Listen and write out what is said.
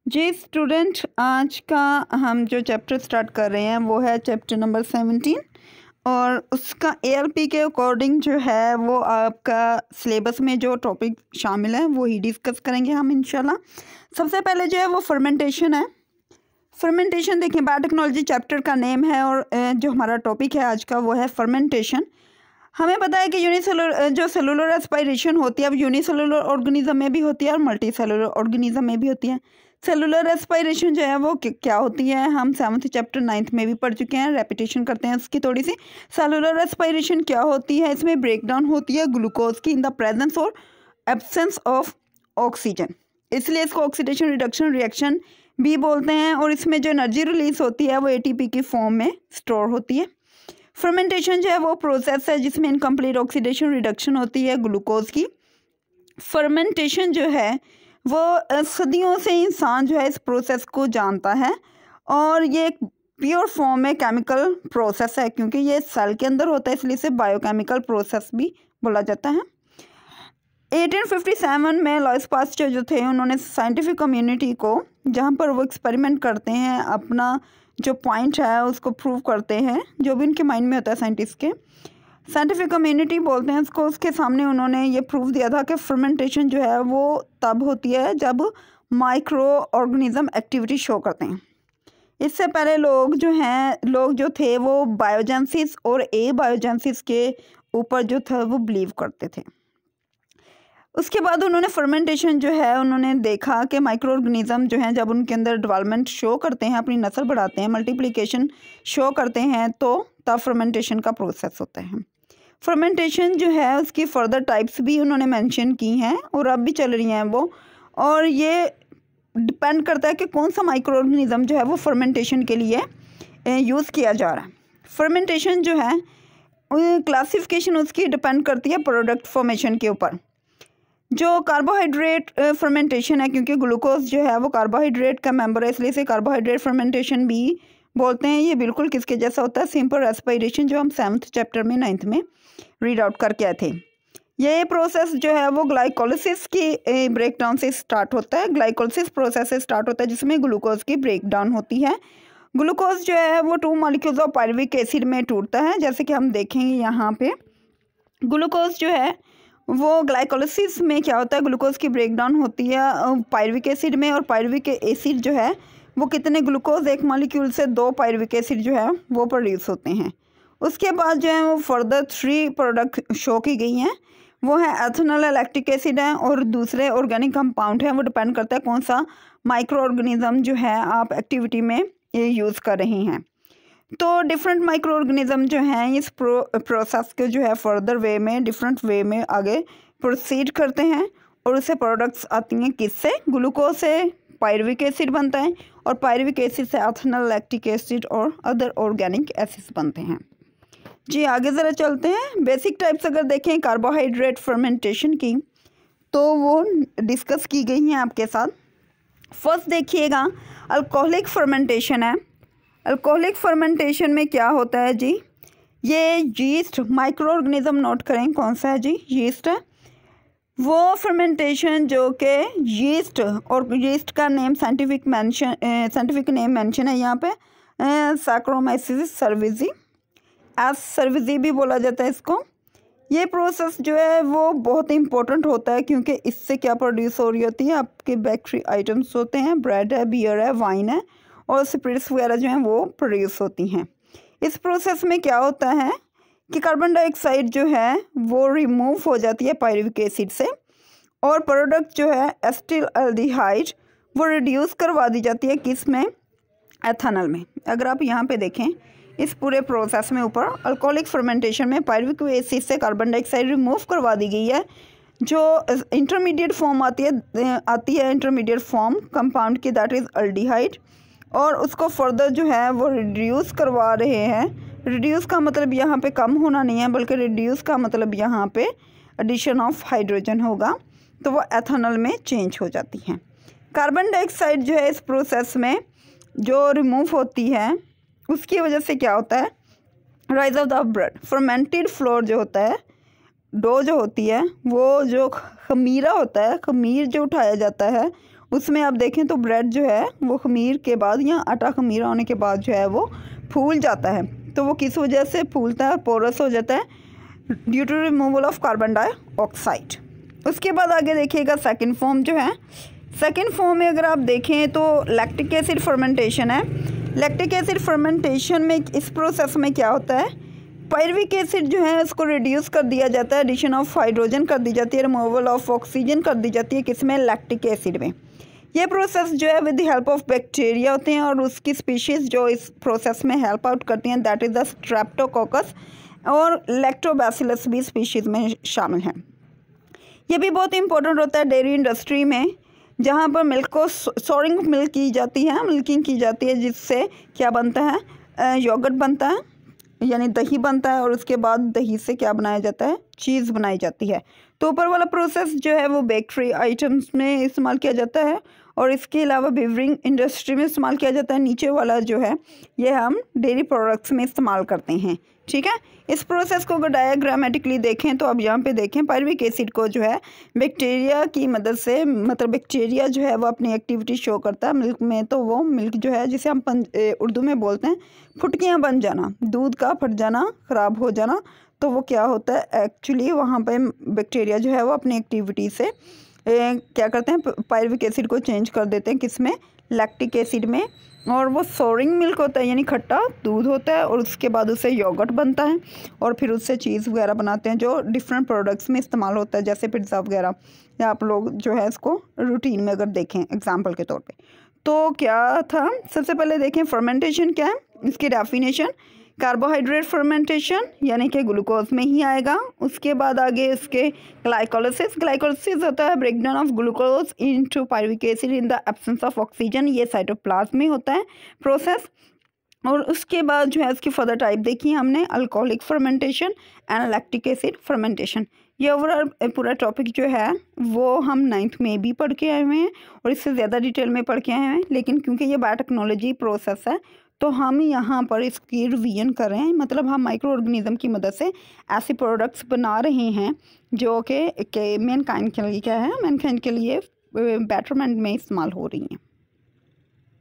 जी student, आज का हम जो चैप्टर स्टार्ट कर रहे हैं वो है चैप्टर नंबर 17 और उसका एएलपी के अकॉर्डिंग जो है वो आपका सिलेबस में जो टॉपिक शामिल है वो ही डिस्कस करेंगे हम इंशाल्लाह। सबसे पहले जो है वो फर्मेंटेशन है। फर्मेंटेशन देखिए, बायोटेक्नोलॉजी चैप्टर का नेम है और जो हमारा टॉपिक है आज का वो है फर्मेंटेशन। हमें पता है कि यूनिसेलुलर जो सेलुलर एस्पायरेशन होती है, अब यूनिसेलुलर ऑर्गेनिज्म में भी होती है और मल्टी सेलुलर ऑर्गेनिज्म में भी होती है। सेलुलर एस्पायरेशन जो है वो क्या होती है, हम 7th चैप्टर 9th में भी पढ़ चुके हैं, रेपिटेशन करते हैं उसकी थोड़ी सी। सेलुलर एस्पायरेशन क्या होती है, इसमें ब्रेकडाउन होती है ग्लूकोज की इन द प्रेजेंस और एब्सेंस ऑफ ऑक्सीजन, इसलिए इसको ऑक्सीडेशन रिडक्शन रिएक्शन भी बोलते हैं। और इसमें जो एनर्जी रिलीज होती है वो एटीपी की फॉर्म में स्टोर होती है। फर्मेंटेशन जो है वो प्रोसेस है जिसमें इनकम्प्लीट ऑक्सीडेशन रिडक्शन होती है ग्लूकोज की। फर्मेंटेशन जो है वो सदियों से इंसान जो है इस प्रोसेस को जानता है और ये एक प्योर फॉर्म में केमिकल प्रोसेस है, क्योंकि ये सेल के अंदर होता है इसलिए इसे बायोकेमिकल प्रोसेस भी बोला जाता है। 1857 में लॉइस पास्चर जो थे उन्होंने साइंटिफिक कम्युनिटी को, जहाँ पर वो एक्सपेरिमेंट करते हैं, अपना जो पॉइंट है उसको प्रूव करते हैं, जो भी उनके माइंड में होता है साइंटिस्ट के, साइंटिफिक कम्युनिटी बोलते हैं उसको, उसके सामने उन्होंने ये प्रूफ दिया था कि फर्मेंटेशन जो है वो तब होती है जब माइक्रो ऑर्गेनिज्म एक्टिविटी शो करते हैं। इससे पहले लोग जो थे वो बायोजेंसिस और ए बायोजेंसिस के ऊपर जो था वो बिलीव करते थे। उसके बाद उन्होंने फर्मेंटेशन जो है उन्होंने देखा कि माइक्रो ऑर्गेनिज्म जो हैं जब उनके अंदर डेवलपमेंट शो करते हैं, अपनी नस्ल बढ़ाते हैं, मल्टीप्लिकेशन शो करते हैं, तो तब फर्मेंटेशन का प्रोसेस होता है। फर्मेंटेशन जो है उसकी फर्दर टाइप्स भी उन्होंने मेंशन की हैं और अब भी चल रही हैं वो, और ये डिपेंड करता है कि कौन सा माइक्रो ऑर्गेनिज्म जो है वो फर्मेंटेशन के लिए यूज़ किया जा रहा है। फर्मेंटेशन जो है क्लासिफिकेशन उसकी डिपेंड करती है प्रोडक्ट फॉर्मेशन के ऊपर। जो कार्बोहाइड्रेट फर्मेंटेशन है, क्योंकि ग्लूकोज जो है वो कार्बोहाइड्रेट का मेंबर है इसलिए इसे कार्बोहाइड्रेट फर्मेंटेशन भी बोलते हैं। ये बिल्कुल किसके जैसा होता है, सिंपल रेस्पिरेशन, जो हम 7th चैप्टर में 9th में रीड आउट करके आए थे। ये प्रोसेस जो है वो ग्लाइकोलिसिस की ब्रेकडाउन से स्टार्ट होता है। ग्लाइकोलिसिस प्रोसेस से स्टार्ट होता है जिसमें ग्लूकोज की ब्रेकडाउन होती है। ग्लूकोज जो है वो 2 मॉलिक्यूल्स ऑफ पायरुविक एसिड में टूटता है, जैसे कि हम देखेंगे यहाँ पे। ग्लूकोज जो है वो ग्लाइकोलिसिस में क्या होता है, ग्लूकोज की ब्रेकडाउन होती है पायरुविक एसिड में, और पायरुविक एसिड जो है वो कितने ग्लूकोज एक मॉलिक्यूल से 2 पायरुविक एसिड जो है वो प्रोड्यूस होते हैं। उसके बाद जो है वो फर्दर 3 प्रोडक्ट शो की गई हैं, वो है एथेनॉल, लैक्टिक एसिड है और दूसरे ऑर्गेनिक कंपाउंड है। वो डिपेंड करता है कौन सा माइक्रो ऑर्गेनिज्म जो है आप एक्टिविटी में यूज़ कर रहे हैं। तो डिफरेंट माइक्रो ऑर्गेनिज्म जो हैं इस प्रोसेस के जो है फर्दर वे में, डिफरेंट वे में आगे प्रोसीड करते हैं और उससे प्रोडक्ट्स आती हैं किससे, ग्लूकोज से पायरुविक एसिड बनता है और पायरुविक एसिड से एथेनॉल, लैक्टिक एसिड और अदर ऑर्गेनिक एसिड्स बनते हैं। जी आगे ज़रा चलते हैं। बेसिक टाइप्स अगर देखें कार्बोहाइड्रेट फर्मेंटेशन की तो वो डिस्कस की गई हैं आपके साथ। फर्स्ट देखिएगा अल्कोहलिक फर्मेंटेशन है। अल्कोहलिक फर्मेंटेशन में क्या होता है जी, ये यीस्ट माइक्रो ऑर्गेनिज्म, नोट करें कौन सा है जी, यीस्ट है। वो फर्मेंटेशन जो कि यीस्ट, और यीस्ट का नेम साइंटिफिक नेम मेंशन है यहाँ पे, सैक्रोमाइसिस सर्विसी, एस सर्विसी भी बोला जाता है इसको। ये प्रोसेस जो है वो बहुत इंपॉर्टेंट होता है क्योंकि इससे क्या प्रोड्यूस हो रही होती है, आपके बेकरी आइटम्स होते हैं, ब्रेड है, बियर है, वाइन है और स्पिरिट्स वगैरह जो हैं वो प्रोड्यूस होती हैं। इस प्रोसेस में क्या होता है कि कार्बन डाइऑक्साइड जो है वो रिमूव हो जाती है पायरुविक एसिड से, और प्रोडक्ट जो है एसिटिल्डिहाइड वो रिड्यूस करवा दी जाती है किस में, एथेनॉल में। अगर आप यहाँ पे देखें इस पूरे प्रोसेस में ऊपर अल्कोहलिक फर्मेंटेशन में पायरुविक एसिड से कार्बन डाइऑक्साइड रिमूव करवा दी गई है। जो इंटरमीडिएट फॉर्म आती है इंटरमीडिएट फॉर्म कंपाउंड की, दैट इज़ अल्डिहाइड, और उसको फर्दर जो है वो रिड्यूस करवा रहे हैं। रिड्यूस का मतलब यहाँ पे कम होना नहीं है, बल्कि रिड्यूस का मतलब यहाँ पे एडिशन ऑफ हाइड्रोजन होगा, तो वो एथेनॉल में चेंज हो जाती हैं। कार्बन डाइऑक्साइड जो है इस प्रोसेस में जो रिमूव होती है उसकी वजह से क्या होता है, rise of the bread. Fermented floor जो होता है, डो जो होती है, वो जो खमीरा होता है, खमीर जो उठाया जाता है उसमें आप देखें तो ब्रेड जो है वो खमीर के बाद या आटा खमीरा होने के बाद जो है वो फूल जाता है। तो वो किस वजह से फूलता है और पोरस हो जाता है? Due to removal of carbon dioxide. उसके बाद आगे देखिएगा सेकंड फॉर्म जो है, सेकंड फॉर्म में अगर आप देखें तो लैक्टिक एसिड फर्मेंटेशन है। लैक्टिक एसिड फर्मेंटेशन में इस प्रोसेस में क्या होता है, पायरुविक एसिड जो है उसको रिड्यूस कर दिया जाता है, एडिशन ऑफ हाइड्रोजन कर दी जाती है, रिमूवल ऑफ ऑक्सीजन कर दी जाती है, किसमें? लैक्टिक एसिड में। ये प्रोसेस जो है with the help of bacteria होते हैं और उसकी स्पीशीज़ जो इस प्रोसेस में हेल्प आउट करती हैं दैट इज़ द स्ट्रेप्टोकोकस और लैक्टोबैसिलस भी स्पीशीज़ में शामिल हैं। ये भी बहुत इंपॉर्टेंट होता है डेयरी इंडस्ट्री में, जहाँ पर मिल्क को सोरिंग मिल्क की जाती है, मिल्किंग की जाती है, जिससे क्या बनता है? योगर्ट बनता है, यानी दही बनता है और उसके बाद दही से क्या बनाया जाता है? चीज़ बनाई जाती है। तो ऊपर वाला प्रोसेस जो है वो बेकरी आइटम्स में इस्तेमाल किया जाता है और इसके अलावा बेवरिंग इंडस्ट्री में इस्तेमाल किया जाता है। नीचे वाला जो है ये हम डेयरी प्रोडक्ट्स में इस्तेमाल करते हैं, ठीक है। इस प्रोसेस को अगर डायग्रामेटिकली देखें तो अब यहाँ पे देखें पायरुविक एसिड को जो है बैक्टीरिया की मदद से, मतलब बैक्टीरिया जो है वो अपनी एक्टिविटी शो करता है मिल्क में। तो वो मिल्क जो है जिसे हम उर्दू में बोलते हैं फुटकियाँ बन जाना, दूध का फट जाना, ख़राब हो जाना, तो वो क्या होता है एक्चुअली वहाँ पे बैक्टीरिया जो है वो अपनी एक्टिविटी से क्या करते हैं, पायरुविक एसिड को चेंज कर देते हैं, किस में? लैक्टिक एसिड में। और वो सोरिंग मिल्क होता है, यानी खट्टा दूध होता है और उसके बाद उससे योगर्ट बनता है और फिर उससे चीज़ वगैरह बनाते हैं जो डिफरेंट प्रोडक्ट्स में इस्तेमाल होता है, जैसे पिज़्ज़ा वगैरह, या आप लोग जो है इसको रूटीन में अगर देखें एग्जाम्पल के तौर पे। तो क्या था, सबसे पहले देखें फर्मेंटेशन क्या है, इसकी डेफिनेशन। कार्बोहाइड्रेट फर्मेंटेशन यानी कि ग्लूकोज में ही आएगा। उसके बाद आगे इसके ग्लाइकोलिसिस, ग्लाइकोलिसिस होता है breakdown of glucose into pyruvic acid in the absence of oxygen, ये साइटोप्लाज्म में होता है प्रोसेस। और उसके बाद जो है इसकी फर्दर टाइप देखी हमने, alcoholic fermentation and lactic acid fermentation. ये ओवरऑल पूरा टॉपिक जो है वो हम 9th में भी पढ़ के आए हुए हैं और इससे ज़्यादा डिटेल में पढ़ के आए हैं, लेकिन क्योंकि ये बायोटेक्नोलॉजी प्रोसेस है तो हम यहाँ पर इसकी रिवीजन कर रहे हैं। मतलब हम माइक्रो ऑर्गेनिज्म की मदद से ऐसे प्रोडक्ट्स बना रहे हैं जो कि मैनकाइंड के लिए क्या है, मैनकाइंड के लिए बेटरमेंट में इस्तेमाल हो रही हैं।